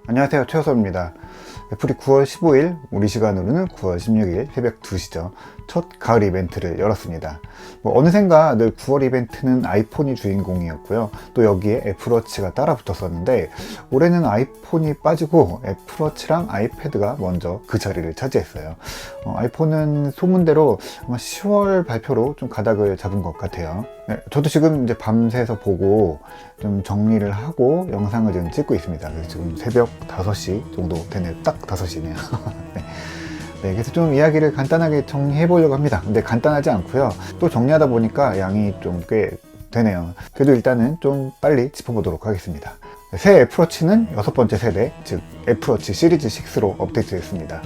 안녕하세요, 최호섭입니다. 애플이 9월 15일, 우리 시간으로는 9월 16일 새벽 2시죠. 첫 가을 이벤트를 열었습니다. 어느샌가 늘 9월 이벤트는 아이폰이 주인공이었고요. 또 여기에 애플워치가 따라 붙었었는데 올해는 아이폰이 빠지고 애플워치랑 아이패드가 먼저 그 자리를 차지했어요. 아이폰은 소문대로 아마 10월 발표로 좀 가닥을 잡은 것 같아요. 네, 저도 지금 이제 밤새서 보고 좀 정리를 하고 영상을 지금 찍고 있습니다. 그래서 지금 새벽 5시 정도 되네요. 딱 5시네요. 네, 그래서 좀 이야기를 간단하게 정리해 보려고 합니다. 근데 간단하지 않고요. 또 정리하다 보니까 양이 좀 꽤 되네요. 그래도 일단은 좀 빨리 짚어보도록 하겠습니다. 새 애플워치는 6번째 세대, 즉 애플워치 시리즈 6로 업데이트됐습니다.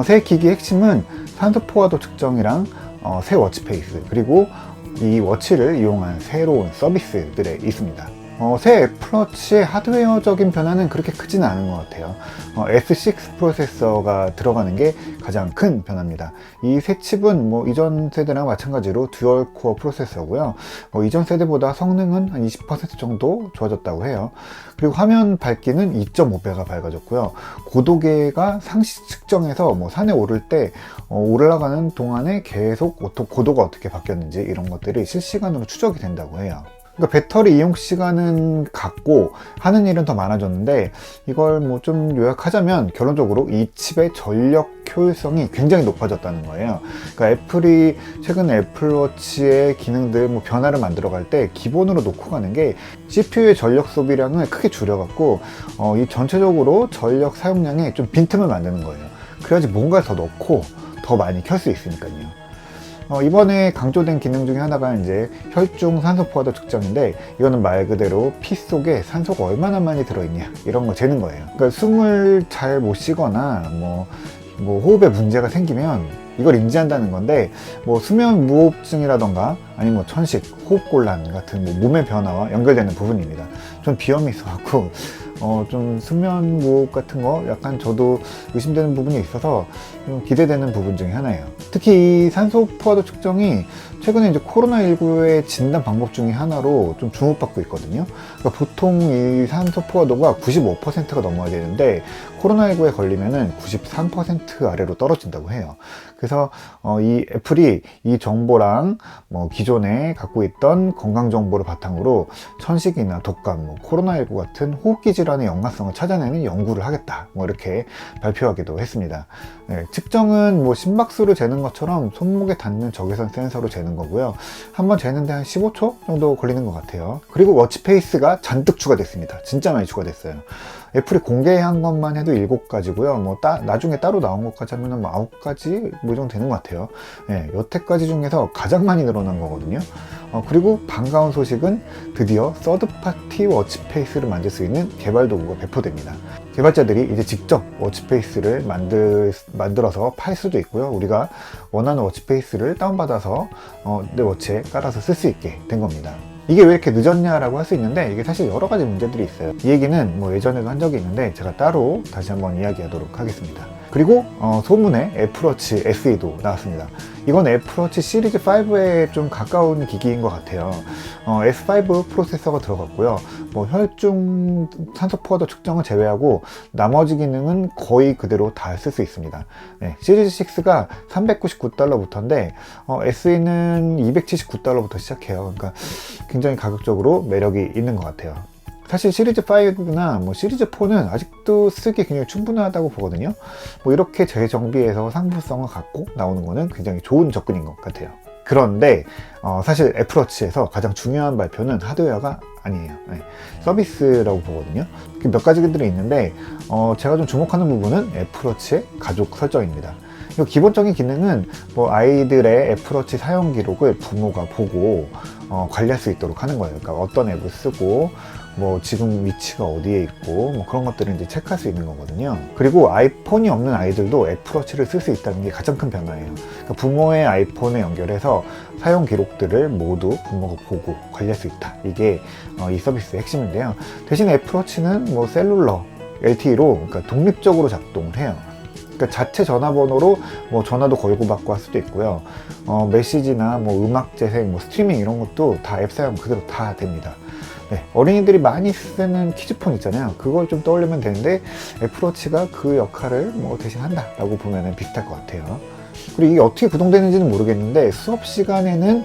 새 기기의 핵심은 산소 포화도 측정이랑 새 워치페이스, 그리고 이 워치를 이용한 새로운 서비스들에 있습니다. 새 애플워치의 하드웨어적인 변화는 그렇게 크지는 않은 것 같아요. S6 프로세서가 들어가는 게 가장 큰 변화입니다. 이 새 칩은 이전 세대랑 마찬가지로 듀얼 코어 프로세서고요. 이전 세대보다 성능은 한 20% 정도 좋아졌다고 해요. 그리고 화면 밝기는 2.5배가 밝아졌고요. 고도계가 상시 측정해서 산에 오를 때 올라가는 동안에 계속 고도가 어떻게 바뀌었는지 이런 것들이 실시간으로 추적이 된다고 해요. 그러니까 배터리 이용 시간은 같고 하는 일은 더 많아졌는데 이걸 좀 요약하자면 결론적으로 이 칩의 전력 효율성이 굉장히 높아졌다는 거예요. 그러니까 애플이 최근 애플워치의 기능들 변화를 만들어 갈 때 기본으로 놓고 가는 게 CPU의 전력 소비량을 크게 줄여갖고 이 전체적으로 전력 사용량에 좀 빈틈을 만드는 거예요. 그래야지 뭔가를 더 넣고 더 많이 켤 수 있으니까요. 이번에 강조된 기능 중에 하나가 이제 혈중 산소 포화도 측정인데, 이거는 말 그대로 피 속에 산소가 얼마나 많이 들어있냐 이런 거 재는 거예요. 그러니까 숨을 잘 못 쉬거나 호흡에 문제가 생기면 이걸 인지한다는 건데, 수면 무호흡증이라던가 아니면 천식, 호흡곤란 같은 몸의 변화와 연결되는 부분입니다. 좀 비염이 있어갖고 좀 수면 무호흡 같은 거 약간 저도 의심되는 부분이 있어서 좀 기대되는 부분 중에 하나예요. 특히 이 산소 포화도 측정이 최근에 이제 코로나19의 진단 방법 중에 하나로 좀 주목받고 있거든요. 그러니까 보통 이 산소 포화도가 95%가 넘어야 되는데 코로나19에 걸리면은 93% 아래로 떨어진다고 해요. 그래서 이 애플이 이 정보랑 기존에 갖고 있던 건강 정보를 바탕으로 천식이나 독감, 코로나19 같은 호흡기 질환의 연관성을 찾아내는 연구를 하겠다, 이렇게 발표하기도 했습니다. 네, 측정은 심박수를 재는 것처럼 손목에 닿는 적외선 센서로 재는 거고요. 한번 재는데 한 15초 정도 걸리는 것 같아요. 그리고 워치페이스가 잔뜩 추가됐습니다. 진짜 많이 추가됐어요. 애플이 공개한 것만 해도 7가지고요. 나중에 따로 나온 것까지 하면 9가지 이 정도 되는 것 같아요. 네, 여태까지 중에서 가장 많이 늘어난 거거든요. 그리고 반가운 소식은 드디어 서드파티 워치페이스를 만들 수 있는 개발 도구가 배포됩니다. 개발자들이 이제 직접 워치페이스를 만들어서 팔 수도 있고요. 우리가 원하는 워치페이스를 다운받아서 내 워치에 깔아서 쓸 수 있게 된 겁니다. 이게 왜 이렇게 늦었냐라고 할 수 있는데, 이게 사실 여러 가지 문제들이 있어요. 이 얘기는 예전에도 한 적이 있는데 제가 따로 다시 한번 이야기하도록 하겠습니다. 그리고 소문에 애플워치 SE도 나왔습니다. 이건 애플워치 시리즈 5에 좀 가까운 기기인 것 같아요. S5 프로세서가 들어갔고요. 혈중 산소 포화도 측정을 제외하고 나머지 기능은 거의 그대로 다 쓸 수 있습니다. 네, 시리즈 6가 $399부터인데 SE는 $279부터 시작해요. 그러니까 굉장히 가격적으로 매력이 있는 것 같아요. 사실 시리즈 5나 시리즈 4는 아직도 쓰기 굉장히 충분하다고 보거든요. 이렇게 재정비해서 상부성을 갖고 나오는 거는 굉장히 좋은 접근인 것 같아요. 그런데 사실 애플워치에서 가장 중요한 발표는 하드웨어가 아니에요. 네, 서비스라고 보거든요. 몇 가지들이 있는데 제가 좀 주목하는 부분은 애플워치의 가족 설정입니다. 기본적인 기능은 아이들의 애플워치 사용 기록을 부모가 보고 관리할 수 있도록 하는 거예요. 그러니까 어떤 앱을 쓰고 지금 위치가 어디에 있고 그런 것들을 이제 체크할 수 있는 거거든요. 그리고 아이폰이 없는 아이들도 애플워치를 쓸 수 있다는 게 가장 큰 변화예요. 그러니까 부모의 아이폰에 연결해서 사용 기록들을 모두 부모가 보고 관리할 수 있다. 이게 이 서비스의 핵심인데요. 대신 애플워치는 셀룰러 LTE로 그러니까 독립적으로 작동을 해요. 그러니까 자체 전화번호로 전화도 걸고 받고 할 수도 있고요. 메시지나 음악 재생, 스트리밍 이런 것도 다 앱 사용 그대로 다 됩니다. 네, 어린이들이 많이 쓰는 키즈폰 있잖아요. 그걸 좀 떠올리면 되는데 애플워치가 그 역할을 뭐 대신한다 라고 보면 비슷할 것 같아요. 그리고 이게 어떻게 구동되는지는 모르겠는데 수업 시간에는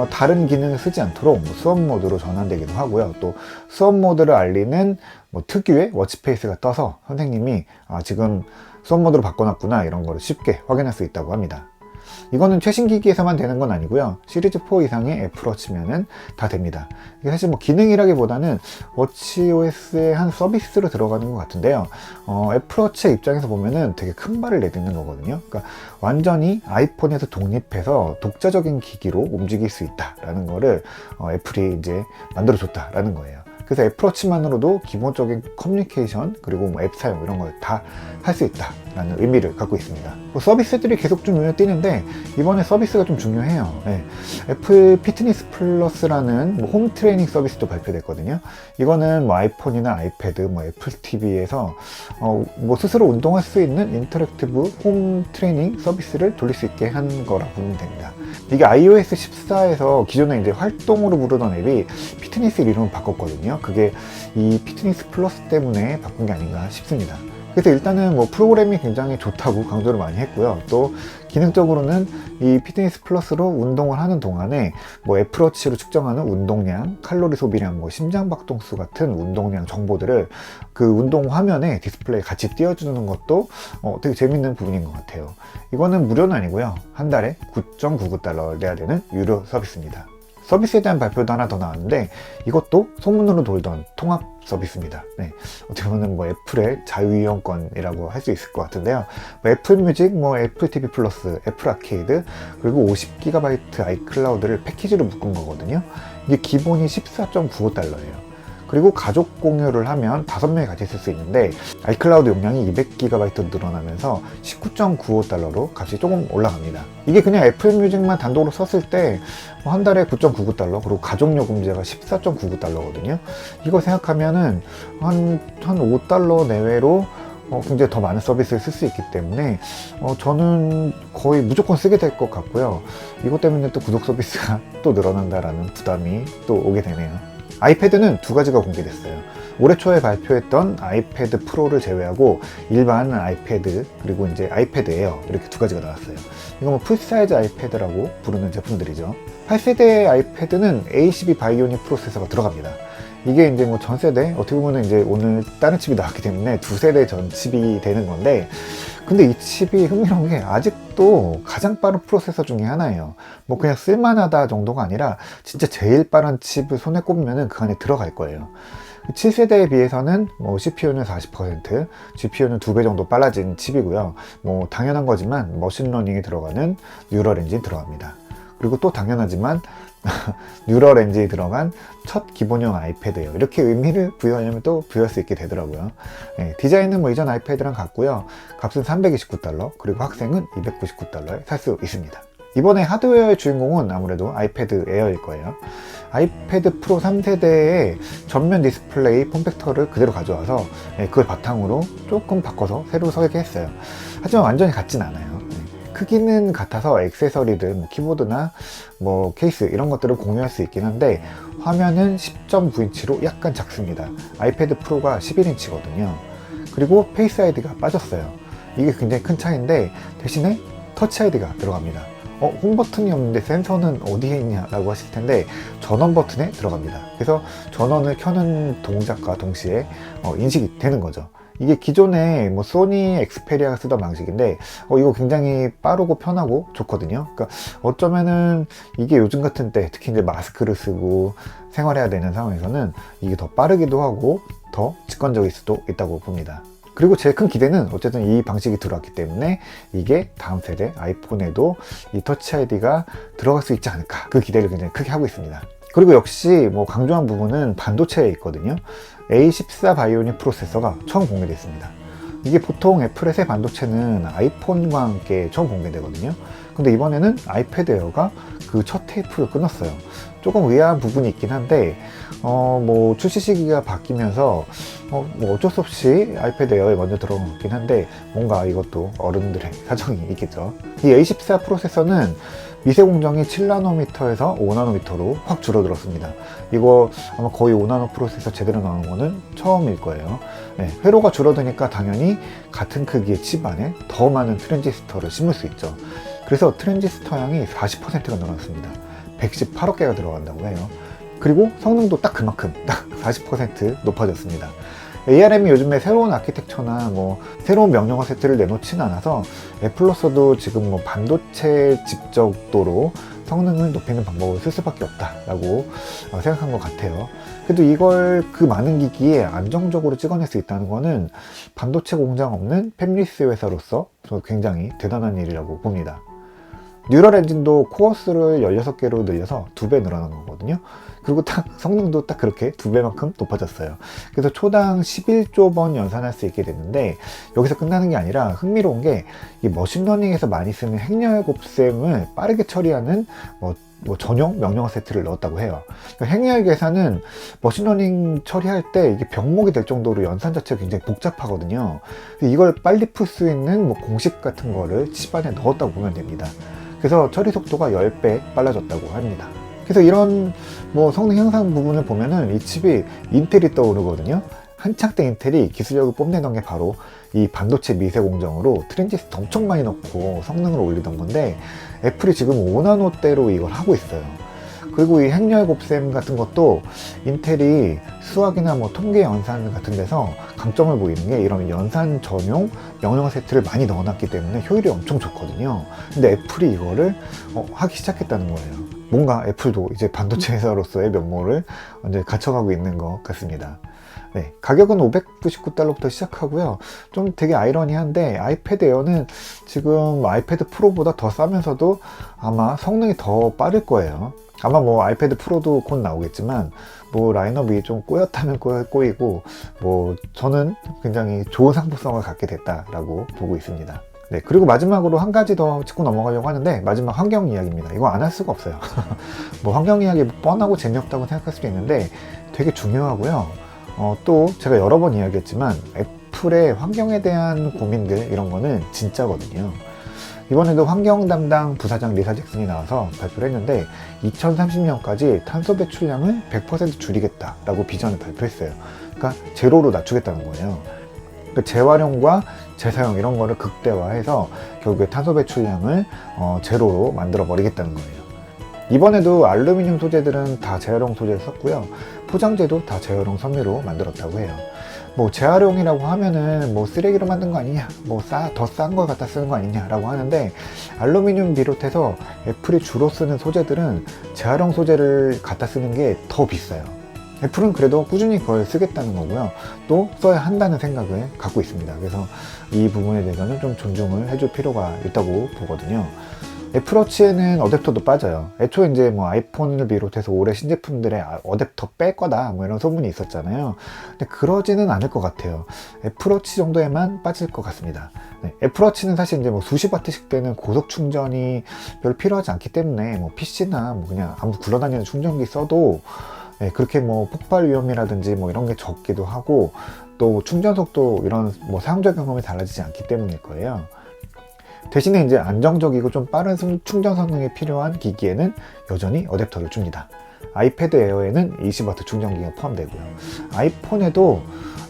다른 기능을 쓰지 않도록 뭐 수업 모드로 전환되기도 하고요. 또 수업 모드를 알리는 뭐 특유의 워치페이스가 떠서 선생님이 지금 수업 모드로 바꿔놨구나 이런 거를 쉽게 확인할 수 있다고 합니다. 이거는 최신 기기에서만 되는 건 아니고요. 시리즈 4 이상의 애플워치면은 다 됩니다. 이게 사실 뭐 기능이라기보다는 워치OS의 한 서비스로 들어가는 것 같은데요. 애플워치의 입장에서 보면은 되게 큰 발을 내딛는 거거든요. 그러니까 완전히 아이폰에서 독립해서 독자적인 기기로 움직일 수 있다라는 거를 애플이 이제 만들어줬다라는 거예요. 그래서 애플워치만으로도 기본적인 커뮤니케이션 그리고 뭐 앱 사용 이런 걸 다 할 수 있다라는 의미를 갖고 있습니다. 뭐 서비스들이 계속 좀 눈에 띄는데 이번에 서비스가 좀 중요해요. 네. 애플 피트니스 플러스라는 뭐 홈 트레이닝 서비스도 발표됐거든요. 이거는 뭐 아이폰이나 아이패드, 뭐 애플 TV에서 뭐 스스로 운동할 수 있는 인터랙티브 홈 트레이닝 서비스를 돌릴 수 있게 한 거라고 보면 됩니다. 이게 iOS 14에서 기존에 이제 활동으로 부르던 앱이 피트니스 이름을 바꿨거든요. 그게 이 피트니스 플러스 때문에 바꾼 게 아닌가 싶습니다. 그래서 일단은 뭐 프로그램이 굉장히 좋다고 강조를 많이 했고요. 또 기능적으로는 이 피트니스 플러스로 운동을 하는 동안에 뭐 애플워치로 측정하는 운동량, 칼로리 소비량, 뭐 심장박동수 같은 운동량 정보들을 그 운동 화면에 디스플레이에 같이 띄워주는 것도 되게 재밌는 부분인 것 같아요. 이거는 무료는 아니고요. 한 달에 $9.99를 내야 되는 유료 서비스입니다. 서비스에 대한 발표도 하나 더 나왔는데 이것도 소문으로 돌던 통합 서비스입니다. 네. 어떻게 보면 뭐 애플의 자유이용권이라고 할 수 있을 것 같은데요. 뭐 애플 뮤직, 뭐 애플 TV 플러스, 애플 아케이드, 그리고 50GB 아이클라우드를 패키지로 묶은 거거든요. 이게 기본이 $14.95예요. 그리고 가족 공유를 하면 5명이 같이 쓸 수 있는데 아이클라우드 용량이 200GB 늘어나면서 $19.95로 값이 조금 올라갑니다. 이게 그냥 애플 뮤직만 단독으로 썼을 때 한 달에 $9.99 그리고 가족요금제가 $14.99거든요. 이거 생각하면은 한 $5 내외로 굉장히 더 많은 서비스를 쓸 수 있기 때문에 저는 거의 무조건 쓰게 될 것 같고요. 이것 때문에 또 구독 서비스가 또 늘어난다라는 부담이 또 오게 되네요. 아이패드는 두 가지가 공개됐어요. 올해 초에 발표했던 아이패드 프로를 제외하고 일반 아이패드 그리고 이제 아이패드 에어 이렇게 두 가지가 나왔어요. 이거 뭐 풀사이즈 아이패드라고 부르는 제품들이죠. 8세대 아이패드는 A12 바이오닉 프로세서가 들어갑니다. 이게 이제 뭐 전 세대 어떻게 보면 이제 오늘 다른 칩이 나왔기 때문에 두 세대 전 칩이 되는 건데 근데 이 칩이 흥미로운 게 아직도 가장 빠른 프로세서 중에 하나예요. 뭐 그냥 쓸만하다 정도가 아니라 진짜 제일 빠른 칩을 손에 꼽으면 그 안에 들어갈 거예요. 7세대에 비해서는 뭐 CPU는 40%, GPU는 2배 정도 빨라진 칩이고요. 뭐 당연한 거지만 머신러닝이 들어가는 뉴럴 엔진 들어갑니다. 그리고 또 당연하지만 뉴럴 엔진이 들어간 첫 기본형 아이패드예요. 이렇게 의미를 부여하려면 또 부여할 수 있게 되더라고요. 네, 디자인은 뭐 이전 아이패드랑 같고요. 값은 $329, 그리고 학생은 $299에 살 수 있습니다. 이번에 하드웨어의 주인공은 아무래도 아이패드 에어일 거예요. 아이패드 프로 3세대의 전면 디스플레이 폼팩터를 그대로 가져와서 그걸 바탕으로 조금 바꿔서 새로 설계했어요. 하지만 완전히 같진 않아요. 크기는 같아서 액세서리들, 뭐 키보드나 뭐 케이스 이런 것들을 공유할 수 있긴 한데 화면은 10.9인치로 약간 작습니다. 아이패드 프로가 11인치거든요. 그리고 페이스 아이디가 빠졌어요. 이게 굉장히 큰 차이인데 대신에 터치 아이디가 들어갑니다. 홈 버튼이 없는데 센서는 어디에 있냐 라고 하실 텐데 전원 버튼에 들어갑니다. 그래서 전원을 켜는 동작과 동시에 인식이 되는 거죠. 이게 기존에 뭐 소니 엑스페리아가 쓰던 방식인데 이거 굉장히 빠르고 편하고 좋거든요. 그러니까 어쩌면은 이게 요즘 같은 때 특히 이제 마스크를 쓰고 생활해야 되는 상황에서는 이게 더 빠르기도 하고 더 직관적일 수도 있다고 봅니다. 그리고 제일 큰 기대는 어쨌든 이 방식이 들어왔기 때문에 이게 다음 세대 아이폰에도 이 터치 아이디가 들어갈 수 있지 않을까, 그 기대를 굉장히 크게 하고 있습니다. 그리고 역시 뭐 강조한 부분은 반도체에 있거든요. A14 바이오닉 프로세서가 처음 공개됐습니다. 이게 보통 애플의 새 반도체는 아이폰과 함께 처음 공개되거든요. 근데 이번에는 아이패드 에어가 그 첫 테이프를 끊었어요. 조금 의아한 부분이 있긴 한데 뭐 출시 시기가 바뀌면서 뭐 어쩔 수 없이 아이패드 에어에 먼저 들어간 것 같긴 한데 뭔가 이것도 어른들의 사정이 있겠죠. 이 A14 프로세서는 미세 공정이 7나노미터에서 5나노미터로 확 줄어들었습니다. 이거 아마 거의 5나노 프로세서 제대로 나오는 거는 처음일 거예요. 네, 회로가 줄어드니까 당연히 같은 크기의 칩 안에 더 많은 트랜지스터를 심을 수 있죠. 그래서 트랜지스터 양이 40%가 늘어났습니다. 118억 개가 들어간다고 해요. 그리고 성능도 딱 그만큼 딱 40% 높아졌습니다. ARM이 요즘에 새로운 아키텍처나 뭐 새로운 명령어 세트를 내놓지는 않아서 애플로서도 지금 뭐 반도체 집적도로 성능을 높이는 방법을 쓸 수밖에 없다라고 생각한 것 같아요. 그래도 이걸 그 많은 기기에 안정적으로 찍어낼 수 있다는 거는 반도체 공장 없는 팹리스 회사로서 굉장히 대단한 일이라고 봅니다. 뉴럴 엔진도 코어수를 16개로 늘려서 2배 늘어난 거거든요. 그리고 딱 성능도 딱 그렇게 2배만큼 높아졌어요. 그래서 초당 11조 번 연산할 수 있게 됐는데, 여기서 끝나는 게 아니라 흥미로운 게 이 머신러닝에서 많이 쓰는 행렬 곱셈을 빠르게 처리하는 뭐 전용 명령어 세트를 넣었다고 해요. 그러니까 행렬 계산은 머신러닝 처리할 때 이게 병목이 될 정도로 연산 자체가 굉장히 복잡하거든요. 이걸 빨리 풀 수 있는 뭐 공식 같은 거를 칩 안에 넣었다고 보면 됩니다. 그래서 처리 속도가 10배 빨라졌다고 합니다. 그래서 이런 뭐 성능 향상 부분을 보면은 이 칩이 인텔이 떠오르거든요. 한창 때 인텔이 기술력을 뽐내던 게 바로 이 반도체 미세 공정으로 트랜지스터 엄청 많이 넣고 성능을 올리던 건데, 애플이 지금 5나노대로 이걸 하고 있어요. 그리고 이 행렬 곱셈 같은 것도 인텔이 수학이나 뭐 통계 연산 같은 데서 강점을 보이는 게 이런 연산 전용 명령어 세트를 많이 넣어놨기 때문에 효율이 엄청 좋거든요. 근데 애플이 이거를 하기 시작했다는 거예요. 뭔가 애플도 이제 반도체 회사로서의 면모를 완전히 갖춰가고 있는 것 같습니다. 네, 가격은 $599부터 시작하고요. 좀 되게 아이러니한데, 아이패드 에어는 지금 아이패드 프로보다 더 싸면서도 아마 성능이 더 빠를 거예요. 아마 뭐 아이패드 프로도 곧 나오겠지만, 뭐 라인업이 좀 꼬였다면 꼬이고, 뭐 저는 굉장히 좋은 상품성을 갖게 됐다라고 보고 있습니다. 네, 그리고 마지막으로 한 가지 더 짚고 넘어가려고 하는데, 마지막 환경 이야기입니다. 이거 안 할 수가 없어요. 뭐 환경 이야기 뻔하고 재미없다고 생각할 수도 있는데 되게 중요하고요. 또 제가 여러 번 이야기했지만 애플의 환경에 대한 고민들, 이런 거는 진짜거든요. 이번에도 환경 담당 부사장 리사 잭슨이 나와서 발표를 했는데, 2030년까지 탄소 배출량을 100% 줄이겠다라고 비전을 발표했어요. 그러니까 제로로 낮추겠다는 거예요. 그러니까 재활용과 재사용 이런 거를 극대화해서 결국에 탄소 배출량을 제로로 만들어 버리겠다는 거예요. 이번에도 알루미늄 소재들은 다 재활용 소재를 썼고요. 포장재도 다 재활용 섬유로 만들었다고 해요. 뭐 재활용이라고 하면은 뭐 쓰레기로 만든 거 아니냐, 뭐 더 싼 걸 갖다 쓰는 거 아니냐라고 하는데, 알루미늄 비롯해서 애플이 주로 쓰는 소재들은 재활용 소재를 갖다 쓰는 게 더 비싸요. 애플은 그래도 꾸준히 그걸 쓰겠다는 거고요. 또 써야 한다는 생각을 갖고 있습니다. 그래서 이 부분에 대해서는 좀 존중을 해줄 필요가 있다고 보거든요. 애플워치에는 어댑터도 빠져요. 애초에 이제 뭐 아이폰을 비롯해서 올해 신제품들의 어댑터 뺄 거다 뭐 이런 소문이 있었잖아요. 근데 그러지는 않을 것 같아요. 애플워치 정도에만 빠질 것 같습니다. 네, 애플워치는 사실 이제 뭐 수십 와트씩 되는 고속 충전이 별로 필요하지 않기 때문에 뭐 PC나 뭐 그냥 아무 굴러다니는 충전기 써도 네, 그렇게 뭐 폭발 위험이라든지 뭐 이런 게 적기도 하고, 또 충전 속도 이런 뭐 사용자 경험이 달라지지 않기 때문일 거예요. 대신에 이제 안정적이고 좀 빠른 충전 성능이 필요한 기기에는 여전히 어댑터를 줍니다. 아이패드 에어에는 20W 충전기가 포함되고요. 아이폰에도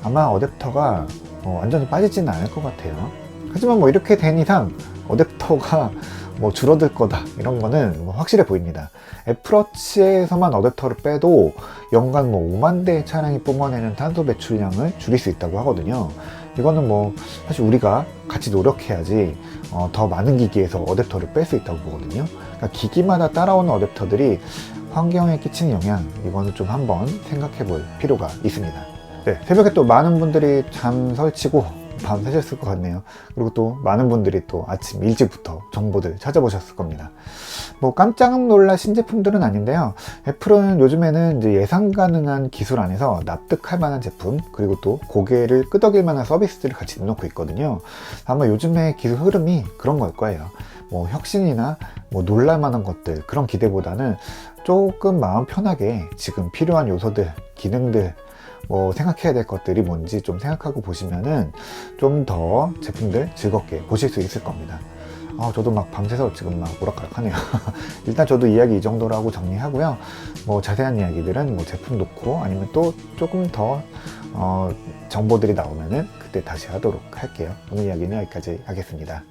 아마 어댑터가 완전히 빠지지는 않을 것 같아요. 하지만 뭐 이렇게 된 이상 어댑터가 뭐 줄어들 거다 이런 거는 뭐 확실해 보입니다. 애플워치에서만 어댑터를 빼도 연간 뭐 5만 대의 차량이 뿜어내는 탄소 배출량을 줄일 수 있다고 하거든요. 이거는 뭐 사실 우리가 같이 노력해야지 더 많은 기기에서 어댑터를 뺄 수 있다고 보거든요. 그러니까 기기마다 따라오는 어댑터들이 환경에 끼치는 영향, 이거는 좀 한번 생각해 볼 필요가 있습니다. 네, 새벽에 또 많은 분들이 잠 설치고 밤 새셨을 것 같네요. 그리고 또 많은 분들이 또 아침 일찍부터 정보들 찾아보셨을 겁니다. 뭐 깜짝 놀랄 신제품들은 아닌데요. 애플은 요즘에는 이제 예상 가능한 기술 안에서 납득할 만한 제품, 그리고 또 고개를 끄덕일 만한 서비스들을 같이 내놓고 있거든요. 아마 요즘의 기술 흐름이 그런 걸 거예요. 뭐 혁신이나 뭐 놀랄 만한 것들, 그런 기대보다는 조금 마음 편하게 지금 필요한 요소들, 기능들, 뭐 생각해야 될 것들이 뭔지 좀 생각하고 보시면은 좀 더 제품들 즐겁게 보실 수 있을 겁니다. 저도 막 밤새서 지금 막 오락가락하네요. 일단 저도 이야기 이 정도로 하고 정리하고요. 뭐 자세한 이야기들은 뭐 제품 놓고 아니면 또 조금 더 정보들이 나오면은 그때 다시 하도록 할게요. 오늘 이야기는 여기까지 하겠습니다.